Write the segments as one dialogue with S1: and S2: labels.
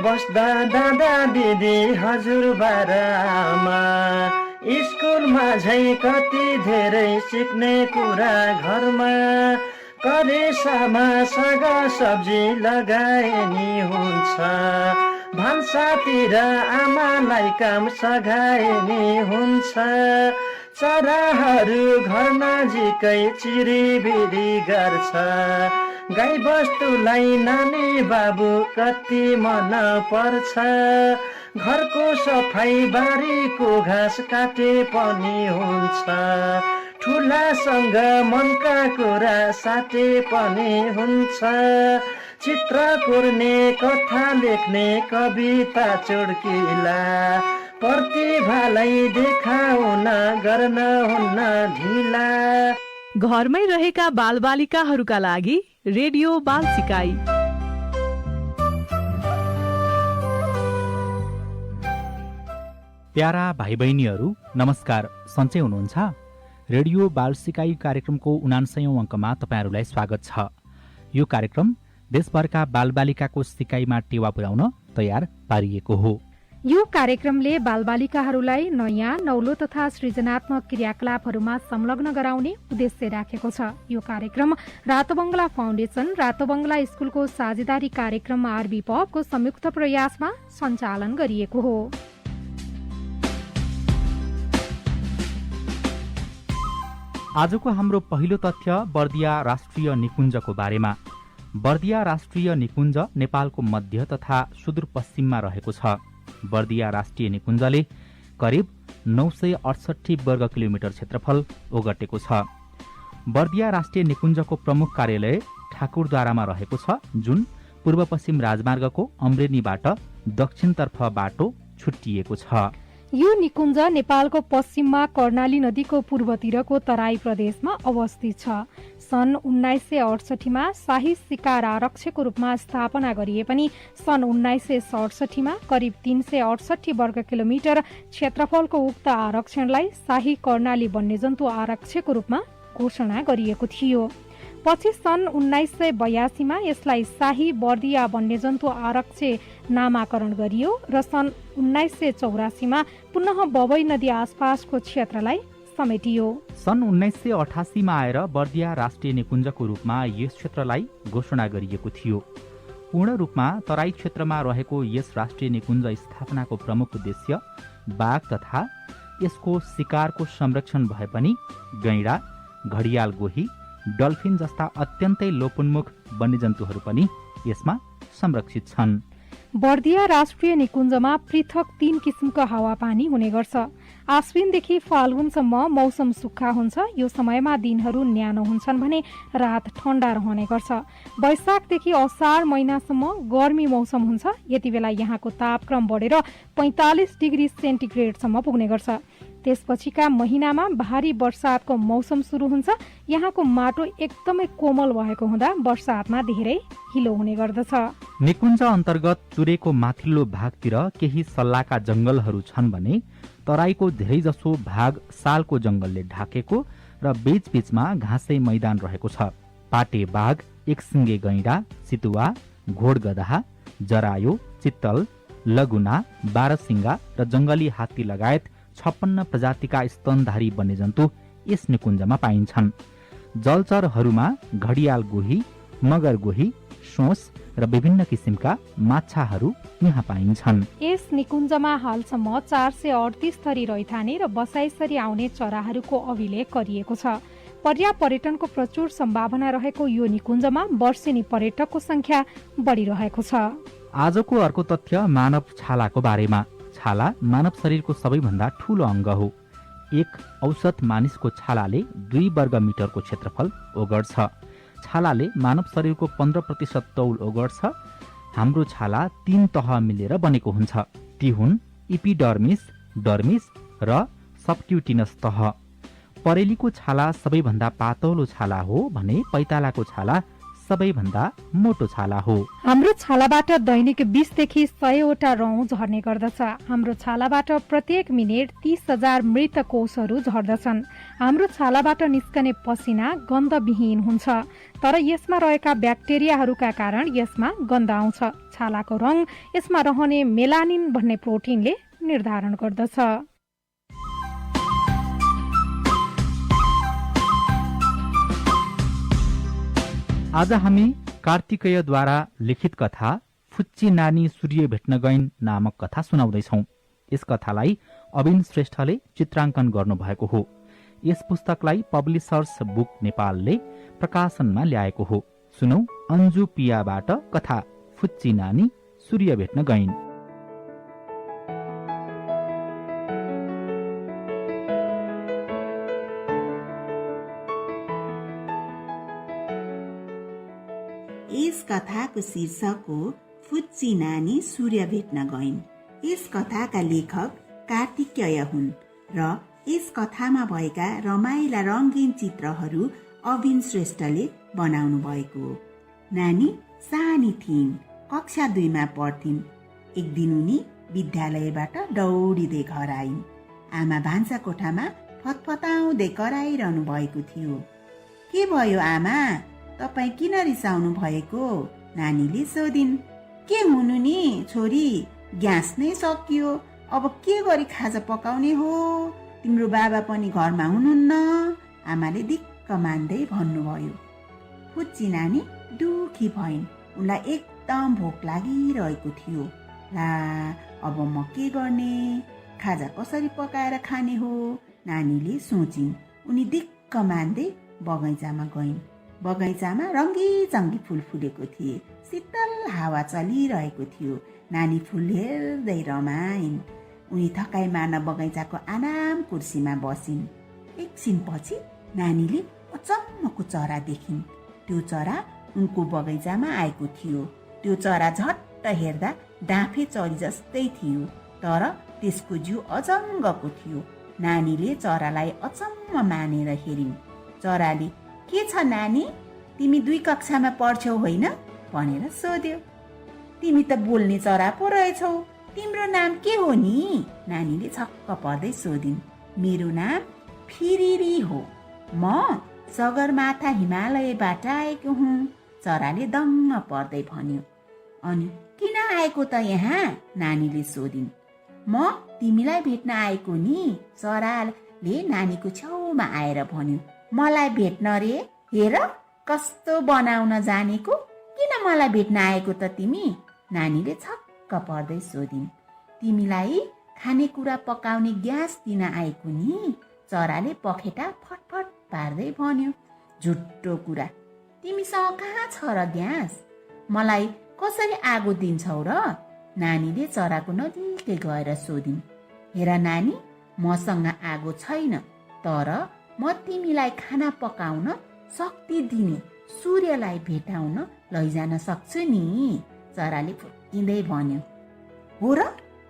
S1: बस्दा दादा दिदी हजुरबा र आमा, स्कुलमा झै कति धेरै सिक्ने कुरा घरमा, करेसामा साग सब्जी लगाए नि हुन्छ, भान्सातिर आमालाई काम सघाए नि हुन्छ, चराहरू घर नजिकै चिरिबिरी गर्छ, गाई बस्तुलाई नानी बाबु कति मन पर्छ, घरको सफाई बारीको घाँस काटे पनि हुन्छ, ठुलासँग मनका कुरा साटे पनि हुन्छ, चित्र कोर्ने कथा लेख्ने कविता चुड्किला, प्रतिभालाई देखाउन गर्न हुन्न ढिला।
S2: घरमै रहेका बालबालिकाहरूका लागि रेडियो बाल सिकाइ।
S3: प्यारा भाइ बहिनीहरू नमस्कार, सन्चै हुनुहुन्छ? रेडियो बाल सिकाइ कार्यक्रमको 79औं अङ्कमा तपाईँहरूलाई स्वागत छ। यो कार्यक्रम देशभरका बालबालिकाको सिकाइमा टेवा पुर्याउन तयार पारिएको हो।
S4: यो कार्यक्रमले बालबालिकाहरूलाई नयाँ नौलो तथा सृजनात्मक क्रियाकलापहरूमा संलग्न गराउने उद्देश्य राखेको छ। यो कार्यक्रम रातोबंगला फाउन्डेसन, रातोबंगला स्कुलको साझेदारी कार्यक्रम आरबी पबको संयुक्त प्रयासमा सञ्चालन गरिएको हो।
S3: आजको हाम्रो पहिलो तथ्य बर्दिया राष्ट्रिय निकुञ्जको बारेमा। बर्दिया राष्ट्रिय निकुञ्ज नेपालको मध्य तथा सुदूरपश्चिममा रहेको छ। बर्दिया राष्ट्रिय निकुञ्जले करिब 968 वर्ग किलोमिटर क्षेत्रफल ओगटेको छ। बर्दिया राष्ट्रिय निकुञ्जको प्रमुख कार्यालय ठाकुरद्वारामा रहेको छ, जुन पूर्व पश्चिम राजमार्गको अमरेनीबाट दक्षिणतर्फ बाटो छुट्टिएको छ।
S4: यो निकुञ्ज नेपालको पश्चिममा कर्णाली नदीको पूर्वतिरको तराई प्रदेशमा अवस्थित छ। सन् 1968 मा शाही शिकार आरक्षको रूपमा स्थापना गरिए पनि सन् 1967 मा करिब 368 वर्ग किलोमिटर क्षेत्रफलको उक्त आरक्षणलाई शाही कर्णाली वन्यजन्तु आरक्षको रूपमा घोषणा गरिएको थियो। पछि सन् 1982 मा यसलाई शाही बर्दिया वन्यजन्तु आरक्ष नामाकरण गरियो र सन् 1984 मा पुनः बबई नदी आसपासको क्षेत्रलाई समेटियो।
S3: सन् 1988 मा आएर बर्दिया राष्ट्रिय निकुञ्जको रूपमा यस क्षेत्रलाई घोषणा गरिएको थियो। पूर्ण रूपमा तराई क्षेत्रमा रहेको यस राष्ट्रिय निकुञ्ज स्थापनाको प्रमुख उद्देश्य बाघ तथा यसको शिकारको संरक्षण भए पनि गैंडा, घडियाल गोही, डल्फिन जस्ता अत्यन्तै लोपोन्मुख वन्यजन्तुहरू पनि यसमा संरक्षित छन्।
S4: बर्दिया राष्ट्रिय निकुञ्जमा पृथक 3 किसिमको हावापानी हुने गर्छ। आश्विनदेखि फाल्गुनसम्म मौसम सुक्खा हुन्छ। यो समयमा दिनहरू न्यानो हुन्छन् भने रात ठण्डा रहने गर्छ। वैशाखदेखि असार महिनासम्म गर्मी मौसम हुन्छ। यति बेला यहाँको तापक्रम बढेर 45 डिग्री सेन्टिग्रेडसम्म पुग्ने गर्छ। त्यसपछिका महिनामा भारी वर्षातको मौसम सुरु हुन्छ। यहाँको माटो एकदमै कोमल भएको हुँदा वर्षातमा धेरै हिलो हुने गर्दछ।
S3: निकुञ्ज अन्तर्गत चुरेको माथिल्लो भागतिर केही सल्लाका जंगलहरू छन् भने तराईको धेरैजसो भाग सालको जंगलले ढाकेको र बीचबीचमा घाँसे मैदान रहेको छ। पाटे बाघ, एकसिङ्गे गैंडा, चितुवा, घोडगधा, जरायो, चित्तल, लगुना, बारसिंगा र जंगली हात्ती लगायत 56 प्रजातिका स्तनधारी वन्यजन्तु यस निकुञ्जमा पाइन्छन्। जलचरहरूमा घडियाल गोही, मगर गोही, सोस र विभिन्न किसिमका माछाहरू यहाँ पाइन्छन्।
S4: यस निकुञ्जमा हालसम्म 438 थरी रैथाने र बसाइसरी आउने चराहरूको अभिलेख गरिएको छ। पर्यटनको प्रचुर सम्भावना रहेको यो निकुञ्जमा वर्षेनी पर्यटकको संख्या बढिरहेको छ।
S3: आजको अर्को तथ्य मानव छालाको बारेमा। छाला मानव शरीरको सबैभन्दा ठूलो अङ्ग हो। एक औसत मानिसको छालाले 2 वर्ग मिटरको क्षेत्रफल ओगट्छ। छालाले मानव शरीरको 15% तौल ओगट्छ। हाम्रो छाला 3 तह मिलेर बनेको हुन्छ। ती हुन् इपिडर्मिस, डर्मिस र सबक्युटिनस तह। परेलीको छाला सबैभन्दा पातलो छाला हो भने पैतालाको छाला सबैभन्दा मोटो छाला हो।
S4: हाम्रो छालाबाट दैनिक 20 देखि 100 वटा रौँ झर्ने गर्दछ। हाम्रो छालाबाट प्रत्येक मिनेट 30,000 मृत कोषहरू झर्दछन्। हाम्रो छालाबाट निस्कने पसिना गन्धविहीन हुन्छ, तर यसमा रहेका ब्याक्टेरियाहरूका कारण यसमा गन्ध आउँछ। छालाको रङ यसमा रहने मेलानिन भन्ने प्रोटिनले निर्धारण गर्दछ।
S3: आज हामी कार्तिकेयद्वारा लिखित कथा फुच्ची नानी सूर्य भेट्न गइन् नामक कथा सुनाउँदैछौँ। यस कथालाई अविन श्रेष्ठले चित्राङ्कन गर्नुभएको हो। यस पुस्तकलाई पब्लिसर्स बुक नेपालले प्रकाशनमा ल्याएको हो। सुनौ अन्जु पियाबाट कथा फुच्ची नानी सूर्य भेट्न गइन्।
S5: यस कथाको शीर्षक हो फुच्ची नानी सूर्य भेट्न गइन्। यस कथाका लेखक कार्तिकेय हुन् र यस कथामा भएका रमाइला रङ्गीन चित्रहरू अविन श्रेष्ठले बनाउनु भएको हो। नानी सानी थिइन्, कक्षा 2 मा पढ्थिन्। एक दिन उनी विद्यालयबाट दौडिँदै घर आइन्। आमा भान्सा कोठामा फतफताउँदै कराइरहनु भएको थियो। के भयो आमा, तपाईँ किन रिसाउनु भएको? नानीले सोधिन्। के हुनु नि छोरी, ग्यास नै सकियो, अब के गरी खाजा पकाउने हो? तिम्रो बाबा पनि घरमा हुनुहुन्न, आमाले दिक्क मान्दै भन्नुभयो। फुच्ची नानी दुखी भइन्। उनलाई एकदम भोक लागिरहेको थियो। ला अब म के गर्ने? खाजा कसरी पकाएर खाने हो? नानीले सोचिन्। उनी दिक्क मान्दै बगैँचामा गइन्। बगैँचामा रङ्गी फुल फुलेको थिए। शीतल हावा चलिरहेको थियो। नानी फुल हेर्दै रमाइन्। उनी थकाइ मार्न बगैँचाको आराम कुर्सीमा बसिन्। एकछिनपछि नानीले अचम्मको चरा देखिन्। त्यो चरा उनको बगैँचामा आएको थियो। त्यो चरा झट्ट हेर्दा डाँफे चरी जस्तै थियो, तर त्यसको जिउ अजङ्गको थियो। नानीले चरालाई अचम्म मानेर हेरिन्। चराले, के छ नानी, तिमी 2 कक्षामा पढ्छौ होइन भनेर सोध्यो। तिमी त बोल्ने चरा पो रहेछौ, तिम्रो नाम के हो नि? नानीले छक्क पर्दै सोधिन्। मेरो नाम फिरिरी हो, म सगरमाथा हिमालयबाट आएको हुँ, चराले दङ्ग पर्दै भन्यो। अनि किन आएको त यहाँ? नानीले सोधिन्। म तिमीलाई भेट्न आएको नि, चराले नानीको छेउमा आएर भन्यो। मलाई भेट्न रे? हेर कस्तो बनाउन जानेको, किन मलाई भेट्न आएको त तिमी? नानीले छक्क पर्दै सोधिन्। तिमीलाई खानेकुरा पकाउने ग्यास दिन आएको नि, चराले पखेटा फटफट पार्दै भन्यो। झुट्टो कुरा, तिमीसँग कहाँ छ र ग्यास? मलाई कसरी आगो दिन्छौ र? नानीले चराको नजिकै गएर सोधिन्। हेर नानी, मसँग आगो छैन, तर म तिमीलाई खाना पकाउन शक्ति दिने सूर्यलाई भेटाउन लैजान सक्छु नि, चराले फुत्किँदै भन्यो। हो र,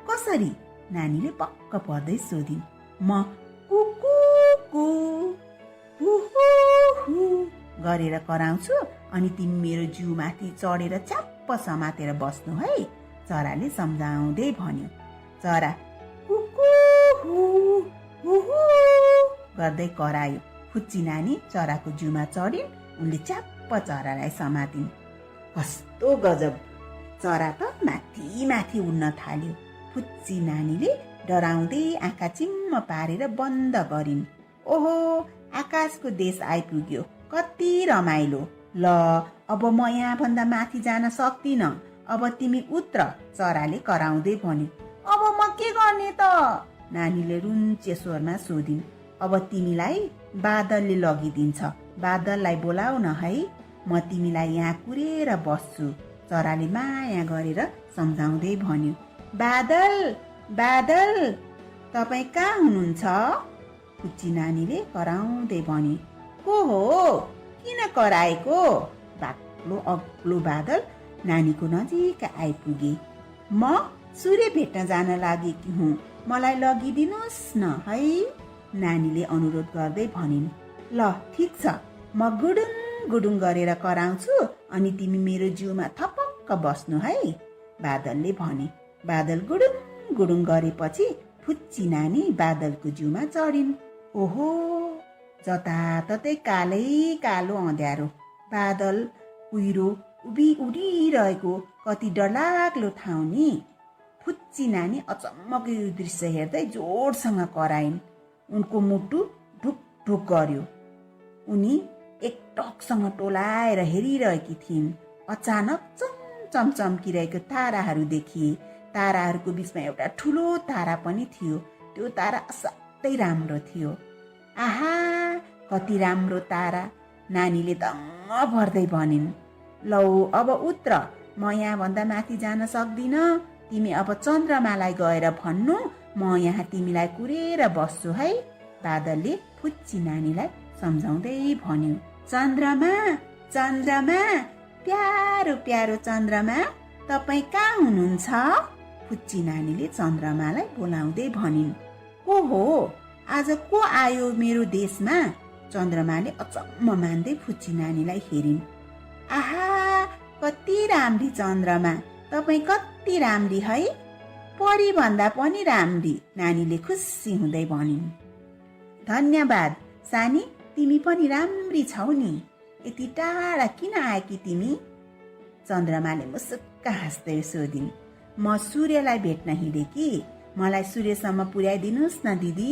S5: कसरी? नानीले पक्क पर्दै सोधिन्। म कुकुकु हुहु गरेर कराउँछु, अनि तिमी मेरो जिउमाथि चढेर च्याप्प समातेर बस्नु है, चराले सम्झाउँदै भन्यो। चरा कुकुहु हुहु गर्दै करायो। फुच्ची नानी चराको जिउमा चढिन्। उनले च्याप्प चरालाई समातिन्। कस्तो गजब, चरा त माथि माथि उड्न थाल्यो। फुच्ची नानीले डराउँदै आँखा चिम्म पारेर बन्द गरिन्। ओहो, आकाशको देश आइपुग्यो, कति रमाइलो। ल अब म यहाँभन्दा माथि जान सक्दिनँ, अब तिमी उत्र, चराले कराउँदै भन्यो। अब म के गर्ने त? नानीले रुन्चे स्वरमा सोधिन्। अब तिमीलाई बादलले लगिदिन्छ, बादललाई बोलाउ न है, म तिमीलाई यहाँ कुरेर बस्छु, चराले माया गरेर सम्झाउँदै भन्यो। बादल बादल तपाईँ कहाँ हुनुहुन्छ? फुच्ची नानीले कराउँदै भने। को हो, किन कराएको? बाक्लो अग्लो बादल नानीको नजिक आइपुगे। म सूर्य भेट्न जान लागेकी हुँ, मलाई लगिदिनुहोस् न है, नानीले अनुरोध गर्दै भनिन्। ल ठिक छ, म गुडुङ गुडुङ गरेर कराउँछु, अनि तिमी मेरो जिउमा थपक्क बस्नु है, बादलले भने। बादल गुडुङ गुडुङ गरेपछि फुच्ची नानी बादलको जिउमा चढिन्। ओहो, जताततै कालै कालो अँध्यारो, बादल कुहिरो उडिरहेको कति डरलाग्लो ठाउँ नि। फुच्ची नानी अचम्मको यो दृश्य हेर्दै जोडसँग कराइन्। उनको मुटु ढुक ढुक गर्यो। उनी एकटकसँग टोलाएर हेरिरहेकी थिइन्। अचानक चमचम चम्किरहेको ताराहरू देखिए। ताराहरूको बिचमा एउटा ठुलो तारा पनि थियो। त्यो तारा असाध्यै राम्रो थियो। आहा, कति राम्रो तारा, नानीले दङ्ग भर्दै भनिन्। लौ अब उत्र, म यहाँभन्दा माथि जान सक्दिनँ। तिमी अब चन्द्रमालाई गएर भन्नु, म यहाँ तिमीलाई कुरेर बस्छु है, बादलले फुच्ची नानीलाई सम्झाउँदै भन्यो। चन्द्रमा, चन्द्रमा, प्यारो प्यारो चन्द्रमा, तपाईँ कहाँ हुनुहुन्छ? फुच्ची नानीले चन्द्रमालाई बोलाउँदै भनिन्। को हो, आज को आयो मेरो देशमा? चन्द्रमाले अचम्म मान्दै फुच्ची नानीलाई हेरिन्। आहा, कति राम्री चन्द्रमा, तपाईँ कति राम्री है, परी भन्दा पनि राम्री, नानीले खुसी हुँदै भनिन्। धन्यवाद सानी, तिमी पनि राम्री छौ नि। यति टाढा किन आएकी तिमी? चन्द्रमाले मुसुक्क हाँस्दै सोधिन्। म सूर्यलाई भेट्न हिँडेकी, मलाई सूर्यसम्म पुर्याइदिनुहोस् न दिदी,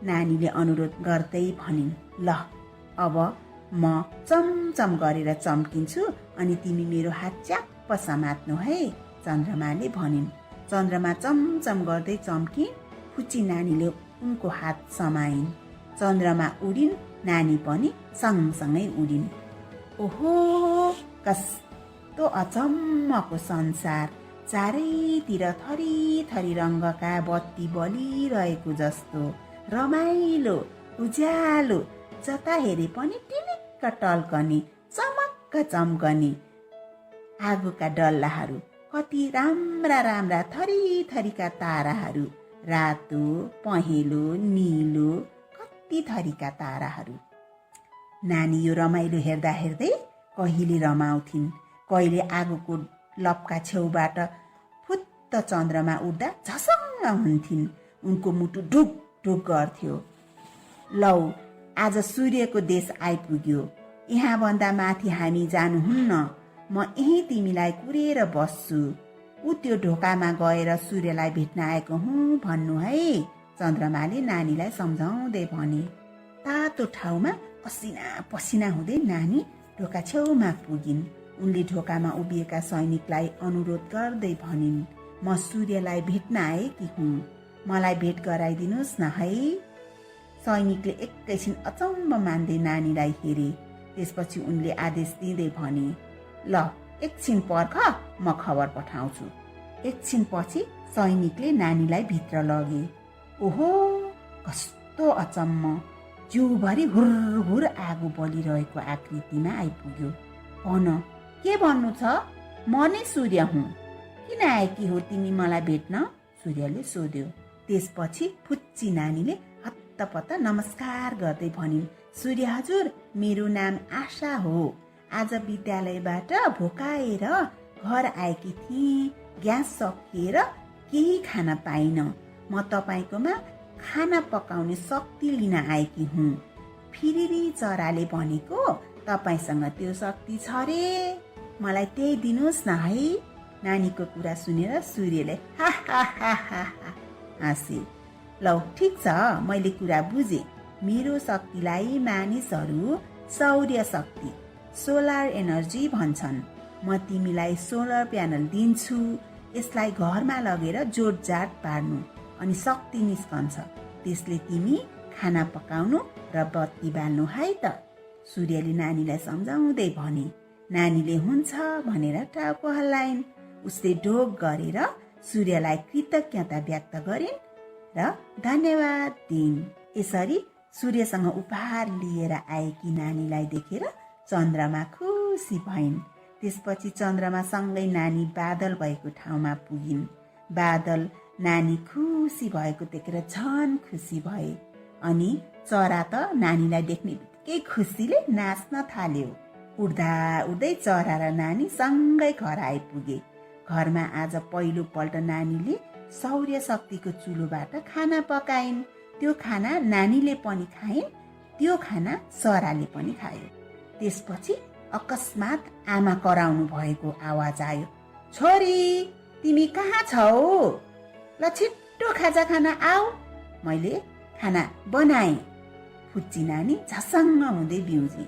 S5: नानीले अनुरोध गर्दै भनिन्। ल, अब म चमचम गरेर चम्किन्छु अनि तिमी मेरो हात च्याप्प समात्नु है, चन्द्रमाले भनिन्। चन्द्रमा चमचम गर्दै चम्किन्। फुच्ची नानीले उनको हात समाइन्। चन्द्रमा उडिन्, नानी पनि सँगसँगै उडिन्। ओहो, कस्तो अचम्मको संसार, चारैतिर थरी थरी रङ्गका बत्ती बलिरहेको जस्तो, रमाइलो, उज्यालो, जता हेरे पनि टिलिक्क टल्कने, चमक्क चम्कने आगोका डल्लाहरू, कति राम्रा राम्रा थरी थरीका ताराहरू, रातो, पहेँलो, निलो, कति थरीका ताराहरू। नानी यो रमाइलो हेर्दा हेर्दै कहिले रमाउँथिन्, कहिले आगोको लपका छेउबाट फुत्त चन्द्रमा उड्दा झसङ्ग हुन्थिन्। उनको मुटु ढुक ढुक गर्थ्यो। लौ, आज सूर्यको देश आइपुग्यो। यहाँभन्दा माथि हामी जानुहुन्न। म यहीँ तिमीलाई कुरेर बस्छु। ऊ त्यो ढोकामा गएर सूर्यलाई भेट्न आएको हुँ भन्नु है, चन्द्रमाले नानीलाई सम्झाउँदै भने। तातो ठाउँमा पसिना पसिना हुँदै नानी ढोका छेउमा पुगिन्। उनले ढोकामा उभिएका सैनिकलाई अनुरोध गर्दै भनिन्, म सूर्यलाई भेट्न आएकी हुँ, मलाई भेट गराइदिनुहोस् न है। सैनिकले एकैछिन अचम्म मान्दै नानीलाई हेरे। त्यसपछि उनले आदेश दिँदै भने, ल एकछिन पर्ख, म खबर पठाउँछु। एकछिन पछि सैनिकले नानीलाई भित्र लगे। ओहो, कस्तो अचम्म, जिउभरि हुर हुर आगो बलिरहेको आकृतिमा आइपुग्यो। भन, के भन्नु छ? म नै सूर्य हुँ। किन आएकी हो तिमी मलाई भेट्न? सूर्यले सोध्यो। त्यसपछि फुच्ची नानीले हत्तपत्त नमस्कार गर्दै भनिन्, सूर्य हजुर, मेरो नाम आशा हो। आज विद्यालयबाट भोकाएर घर आएकी थिएँ। ग्यास सकिएर केही खान पाइनँ। म तपाईँकोमा खाना पकाउने शक्ति लिन आएकी हुँ। फिरिरी चराले भनेको तपाईँसँग त्यो शक्ति छ रे, मलाई त्यही दिनुहोस् न है। नानीको कुरा सुनेर सूर्यले हा हा हा हा हाँसे। लौ ठिक छ, मैले कुरा बुझेँ। मेरो शक्तिलाई मानिसहरू सौर्य शक्ति, सोलर एनर्जी भन्छन्। म तिमीलाई सोलर प्यानल दिन्छु। यसलाई घरमा लगेर जोडजाड पार्नु अनि शक्ति निस्कन्छ। त्यसले तिमी खाना पकाउनु र बत्ती बाल्नु है त, सूर्यले नानीलाई सम्झाउँदै भने। नानीले हुन्छ भनेर टाउको हल्लाइन्। उसले ढोक गरेर सूर्यलाई कृतज्ञता व्यक्त गरिन् र धन्यवाद दिइन्। यसरी सूर्यसँग उपहार लिएर आएकी नानीलाई देखेर चन्द्रमा खुसी भइन्। त्यसपछि चन्द्रमासँगै नानी बादल भएको ठाउँमा पुगिन्। बादल नानी खुसी भएको देखेर झन् खुसी भए। अनि चरा त नानीलाई देख्ने बित्तिकै खुसीले नाच्न थाल्यो। उड्दा उड्दै चरा र नानी सँगै घर आइपुगे। घरमा आज पहिलोपल्ट नानीले सौर्य शक्तिको चुलोबाट खाना पकाइन्। त्यो खाना नानीले पनि खाइन्, त्यो खाना चराले पनि खायो। त्यसपछि अकस्मात आमा कराउनु भएको आवाज आयो, छोरी तिमी कहाँ छौ? ल छिट्टो खाजा खाना आऊ, मैले खाना बनाएँ। फुच्ची नानी झसङ्ग हुँदै बिउजी।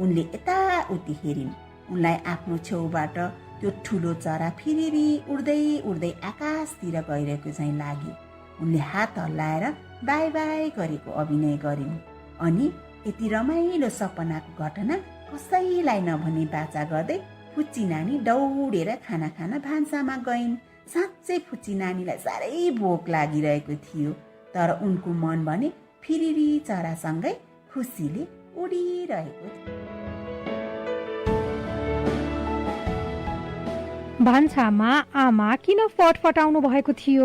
S5: उनले यताउति हेरिन्। उनलाई आफ्नो छेउबाट त्यो ठुलो चरा फिरिरी उड्दै उड्दै आकाशतिर गइरहेको चाहिँ लाग्यो। उनले हात हल्लाएर बाई बाई गरेको अभिनय गरिन्। अनि यति रमाइलो सपनाको घटना कसैलाई नभनी बाचा गर्दै फुच्ची नानी दौडेर खाना खान भान्सामा गइन्। साँच्चै फुच्ची नानीलाई साह्रै भोक लागिरहेको थियो, तर उनको मन भने फिरिरी चरासँगै खुसीले उडिरहेको थियो।
S4: भान्सामा आमा किन फटफटाउनु भएको थियो?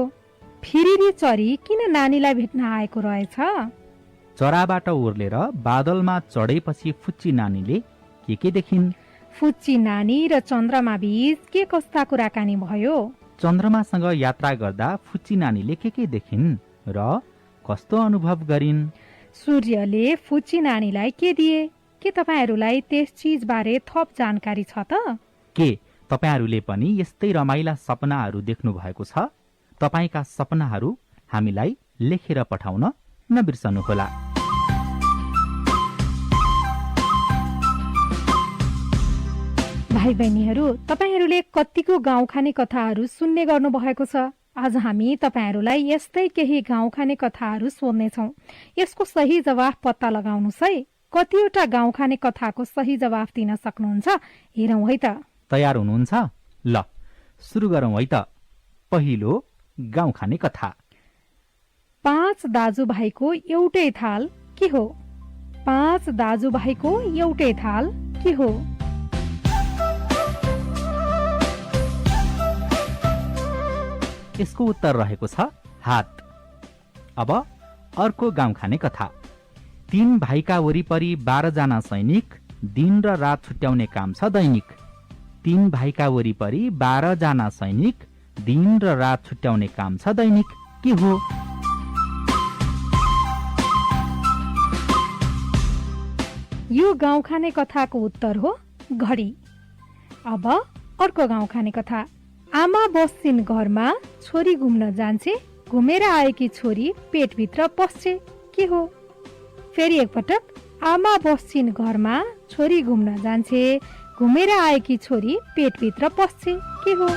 S4: फिरिरी चरी किन नानीलाई भेट्न आएको रहेछ?
S3: चराबाट ओर्लेर बादलमा चढेपछि फुच्ची नानीले के देखिन्?
S4: फुच्ची नानी र चन्द्रमा बीच के कस्ता कुराकानी भयो?
S3: चन्द्रमासँग यात्रा गर्दा फुच्ची नानीले के देखिन् र कस्तो अनुभव गरिन्?
S4: सूर्यले फुच्ची नानीलाई के दिए? के तपाईहरूलाई त्यस चीजबारे थप जानकारी छ त?
S3: के तपाईहरूले पनि यस्तै रमाइला सपनाहरू देख्नु भएको छ? तपाईँका सपनाहरू हामीलाई लेखेर पठाउन नबिर्सनुहोला।
S4: भाइ बहिनीहरू, तपाईहरूले कतिको गाउँ खाने कथाहरू सुन्ने गर्नु भएको छ? आज हामी तपाईहरूलाई यस्तै केही गाउँ खाने कथाहरू सोध्नेछौँ। यसको सही जवाफ पत्ता लगाउनुहोस् है। कतिवटा गाउँ खाने कथाको सही जवाफ दिन सक्नुहुन्छ? हेरौँ है त।
S3: तयार हुनुहुन्छ? ल सुरु गरौँ है त। पहिलो गाउँ खाने कथा।
S4: 5 दाजुभाइको एउटै थाल के हो? 5 दाजुभाइको एउटै थाल के हो?
S3: यसको उत्तर रहेको छ हात। अब अर्को गाउँ खाने कथा। 3 भाइका वरिपरि 12 जना सैनिक, दिन र रात छुट्याउने काम छ दैनिक। 3 भाइका वरिपरि 12 जना सैनिक, दिन र रात छुट्याउने काम छ दैनिक। के हो?
S4: यो गाउँ खाने कथाको उत्तर हो घडी। अब अर्को गाउँ खाने कथा। आमा बस्छिन् घरमा, छोरी घुम्न जान्छे, घुमेर आएकी छोरी पेटभित्र पस्छे। के हो? फेरि एकपटक। आमा बस्छिन् घरमा, छोरी घुम्न जान्छे, घुमेर आएकी छोरी पेटभित्र पस्छे। के हो?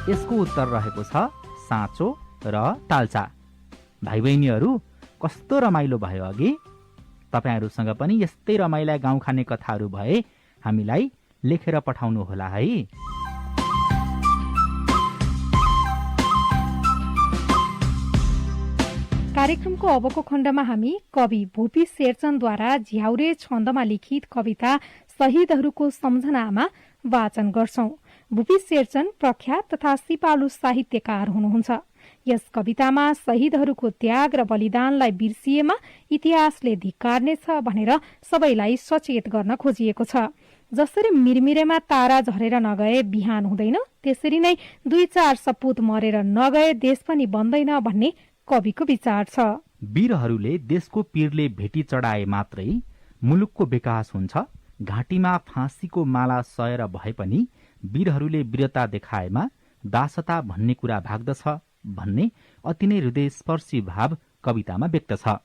S3: यसको उत्तर रहेको छ साँचो र तालचा। भाइ बहिनीहरू, कस्तो रमाइलो भयो अघि? तपाईहरूसँग पनि यस्तै रमाइला गाउँ खाने कथाहरू भए हामीलाई लेखेर पठाउनु होला है।
S4: कार्यक्रमको अबको खण्डमा हामी कवि भूपी शेरचनद्वारा झ्याउरे छन्दमा लिखित कविता शहीदहरूको सम्झनामा वाचन गर्छौं। भूपी शेरचन प्रख्यात तथा सिपालु साहित्यकार हुनुहुन्छ। यस कवितामा शहीदहरूको त्याग र बलिदानलाई बिर्सिएमा इतिहासले धिक्कार्नेछ भनेर सबैलाई सचेत गर्न खोजिएको छ। जसरी मिरमिरेमा तारा झरेर नगए बिहान हुँदैन, त्यसरी नै 2-4 सपुत मरेर नगए देश पनि बन्दैन भन्ने कविको विचार छ।
S3: वीरहरूले देशको पीरले भेटी चढाए मात्रै मुलुकको विकास हुन्छ। घाँटीमा फाँसीको माला सएर भए पनि वीरहरूले वीरता देखाएमा दासता भन्ने कुरा भाग्दछ भन्ने अति नै हृदयस्पर्शी भाव कवितामा व्यक्त छ।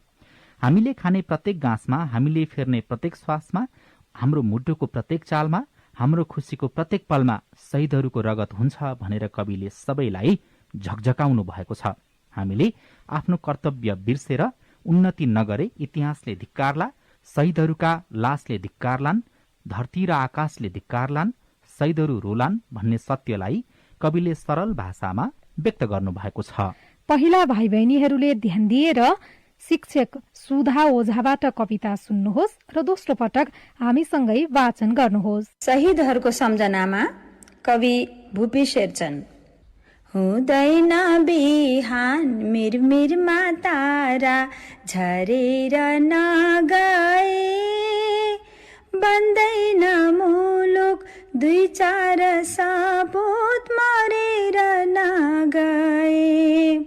S3: हामीले खाने प्रत्येक गाँसमा, हामीले फेर्ने प्रत्येक श्वासमा, हाम्रो मुटुको प्रत्येक चालमा, हाम्रो खुसीको प्रत्येक पलमा शहीदहरूको रगत हुन्छ भनेर कविले सबैलाई झकझकाउनु भएको छ। हामीले आफ्नो कर्तव्य बिर्सेर उन्नति नगरे इतिहासले धिक्कारला, शहीदहरूका लासले धिक्कारलान्, धरती र आकाशले धिक्कारलान्, शहीदहरू रोलान् भन्ने सत्यलाई कविले सरल भाषामा व्यक्त गर्नु भएको छ।
S4: पहिला भाइ बहिनीहरूले ध्यान दिएर शिक्षक सुधा ओझाबाट कविता सुन्नुहोस् र दोस्रो पटक हामीसँगै वाचन गर्नुहोस्।
S6: शहीदहरूको सम्झनामा कवि भूपी शेरचन। हुँदैन बिहान मिरमिरमा तारा झरेर नगए, बन्दैन मुलुक दुई चार सपुत मरेर नगए।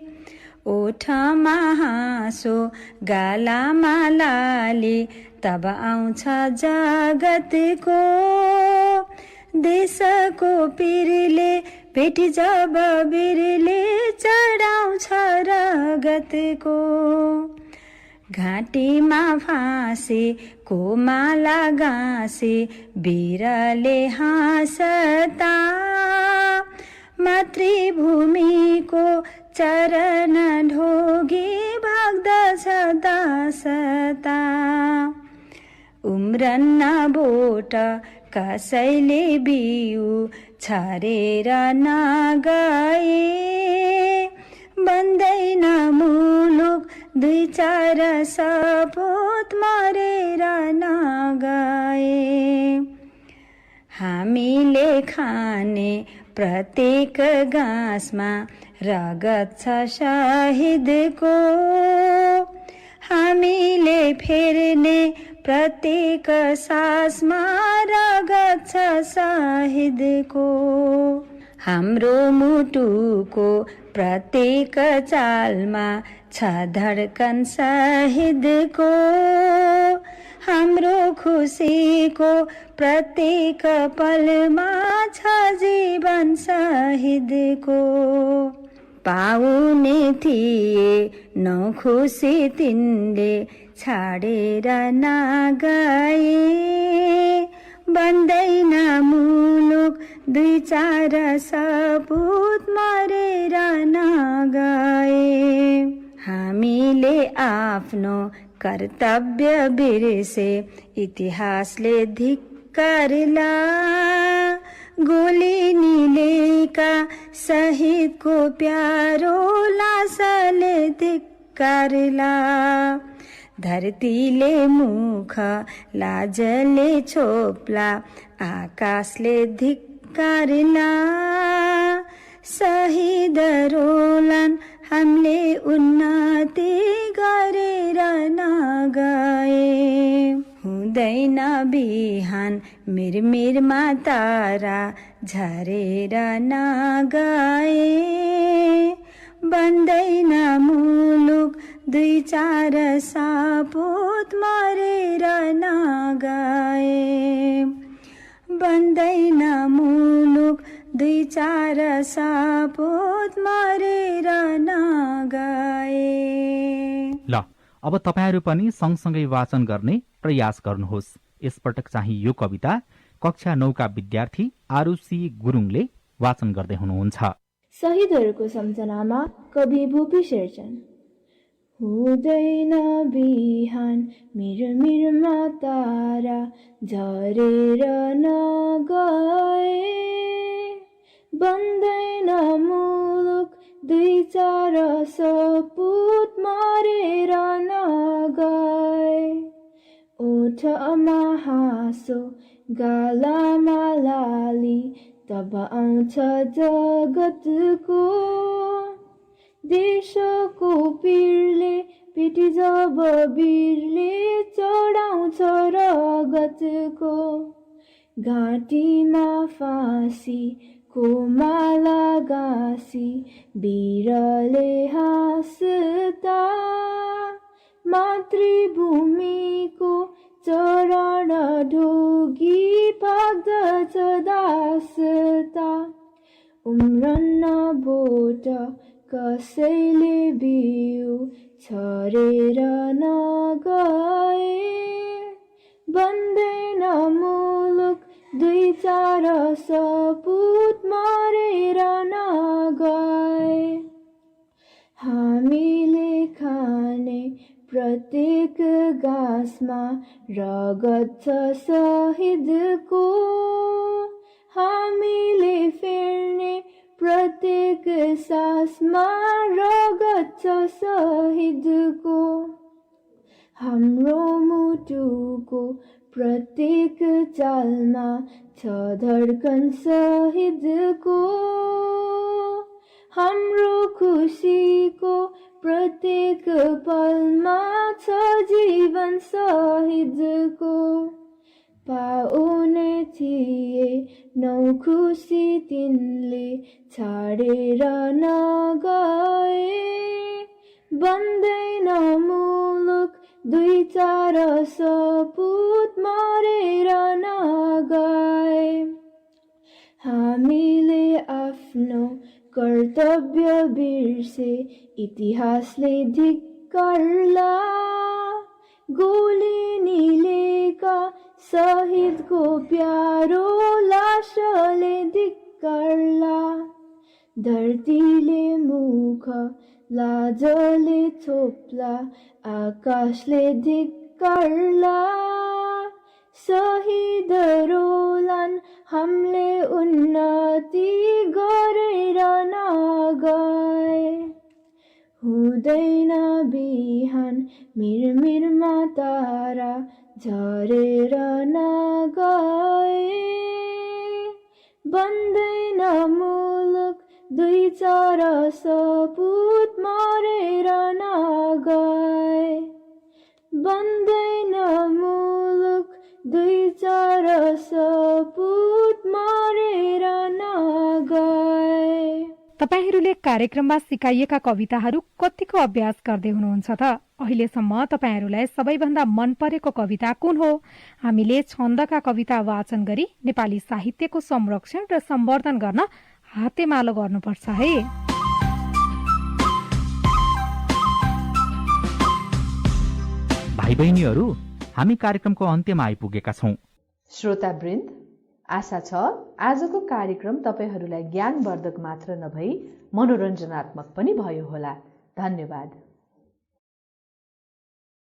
S6: ओठमा हाँसो गालामा लाली तब आउँछ जगतको, देशको पिरले पेटी जब बिरले चढाउँछ रगतको। घाँटीमा फाँसे कोमाला गाँसे बिरले हाँसता, मातृभूमिको चरण ढोगी भाग्दछ दासता। उम्रन्न बोट कसैले बिउ छरेर नगए, बन्दैन मुलुक दुई चार सपुत मरेर नगए। हामीले खाने प्रत्येक गाँसमा रगत छ शहीदको, हामीले फेर्ने प्रत्येक सासमा रगत छ शहीदको। हाम्रो मुटुको प्रत्येक चालमा छ धड्कन शहीदको, हाम्रो खुसीको प्रत्येक पलमा छ जीवन शहीदको। पाउने थिए नौ खुसी तिनले छाडेर नगए, बन्दैन मुलुक दुई चार सपुत मरेर नगए। हामीले आफ्नो कर्तव्य बिर्से इतिहासले धिक्कारला, गोली निलेका शहीदको प्यारो लासले धिक्कारला। धरतीले मुख लाजले छोप्ला, आकाशले धिक्कारला। शहीद रोलन हामीले उन्नति गरेर नगए, हुँदैन बिहान मिरमिरमा तारा झरेर नगए, बन्दैन मुलुक दुई चार सपुत मरेर नगए, बन्दैन मुलुक दुई चार सपुत मरेर नगए।
S3: ल अब तपाईहरू पनि सँगसँगै वाचन गर्ने प्रयास गर्नुहोस्। यसपटक चाहिँ यो कविता कक्षा 9 का विद्यार्थी आरुषी गुरुङले वाचन गर्दै हुनुहुन्छ।
S7: शहीदहरूको सम्झनामा कवि भूपी शेरचन। हुँदैन बिहान मिरमिरमा तारा झरेर नगए, बन्दैन मुलुक दुई चार सपुत मरेर नगए। ओठमा हाँसो गालामा लाली तब आउँछ जगतको, देशको पिरले पेटी जब बिरले चढाउँछ रगतको। घाँटीमा फाँसी कोमाला गाँसी बिरले हाँसता, मातृभूमिको चरण ढोगी भाग्दछ दासता। उम्रन्न बोट कसैले बिउ छरेर नगए, बन्दैन मुलुक दुई चार सपुत मरेर नगए। हामीले खाने प्रत्येक गाँसमा रगत छ शहीदको, हामीले फेर्ने प्रत्येक सासमा रगत छ शहीदको। हाम्रो मुटुको प्रत्येक चालमा छ धड्कन शहीदको, हाम्रो खुसीको प्रत्येक पलमा छ जीवन शहीदको। पाउने थिए नौ खुसी तिनले छाडेर नगए। बन्दैन मुलुक दुई चार सपुत मरेर नगए। हामीले आफ्नो कर्तव्य बिर्से इतिहासले धिक्कारला। गोली निलेका शहीदको प्यारो लासले धिक्कारला। धरतीले मुख लाजले छोप्ला, आकाशले धिक्कारला। शहीदरोलान् हामीले उन्नति गरेर नगए। हुँदैन बिहान मिरमिरमा तारा झरेर नगए। बन्दैन मुलुक दुई चार सपुत मरेर नगए। बन्दैन मुलुक दुई चार सपुत मरेर नगए।
S4: तपाईहरूले कार्यक्रममा सिकाइएका कविताहरू कतिको अभ्यास गर्दै हुनुहुन्छ त? अहिलेसम्म तपाईहरूलाई सबैभन्दा मन परेको कविता कुन हो? हामीले छन्दका कविता वाचन गरी नेपाली साहित्यको संरक्षण र सम्वर्धन गर्न हातेमालो गर्नुपर्छ है।
S3: भाइ बहिनीहरू, हामी कार्यक्रमको अन्त्यमा आइपुगेका छौं।
S2: श्रोतावृन्द, आशा छ आजको कार्यक्रम तपाईहरूलाई ज्ञानवर्धक मात्र नभई मनोरञ्जनात्मक पनि भयो होला। धन्यवाद।